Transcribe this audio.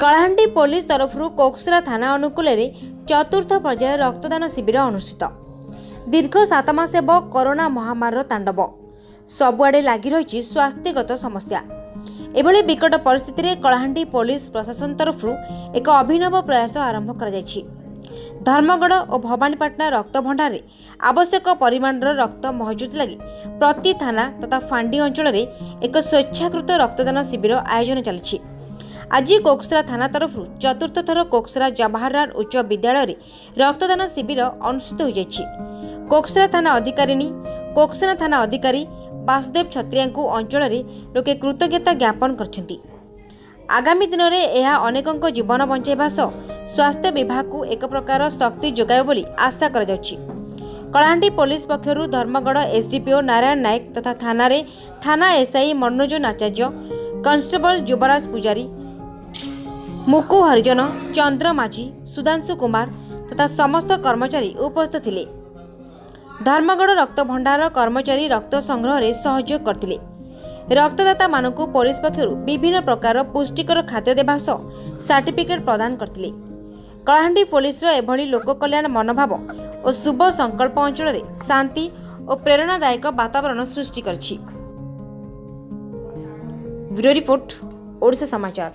Kalahandi police तरफ कोकसरा थाना अनुकूल चतुर्थ पर्याय रक्तदान शिविर अनुष्ठित। दीर्घ 7 मास हेब कोरोना महामारी तांडव सबुआडे लगी रही स्वास्थ्यगत समस्या। एभली विकट परिस्थिति में कलाहांडी पुलिस प्रशासन तरफ एक अभिनव प्रयास आरंभ कर धर्मगढ़ और भवानीपाटना रक्त भंडार में आवश्यक परिमाणर रक्त महजूद लगी प्रति थाना तथा फांडी अंचल में एक स्वेच्छाकृत रक्तदान शिविर आयोजन चली। आज कोकसरा थाना तरफ चतुर्थ थर कोकसरा जवाहरलाल उच्च विद्यालय में रक्तदान शिविर अनुष्ठित हो जाएगी। कोकसरा थाना अधिकारी वासुदेव छत्रिया अंचल में लोके कृतज्ञता ज्ञापन करछंती। आगामी दिन में यह अनेकों जीवन बचाइबा सह स्वास्थ्य विभाग को एक प्रकार शक्ति जोगाइब बोली आशा करा जाउछि। कलाहांडी पुलिस पक्षरु धर्मगढ़ एसडीपीओ नारायण नायक तथा थाना एसआई मनोज आचार्य, कांस्टेबल युवराज पुजारी, मुकु हरिजन, चंद्र माझी, सुधांशु कुमार तथा समस्त कर्मचारी उपस्थित थिले। धर्मगढ़ रक्त भंडार कर्मचारी रक्त संग्रह में सहयोग करथिले। रक्तदाता मानकु पुलिस पक्षरु विभिन्न प्रकार पुष्टिकर खाद्य देवा सह सर्टिफिकेट प्रदान करथिले। कलाहांडी पुलिस एभली लोक कल्याण मनोभाव और शुभ संकल्प अंचल में शांति और प्रेरणादायक वातावरण सृष्टि करछि। ब्यूरो रिपोर्ट, ओडिशा समाचार।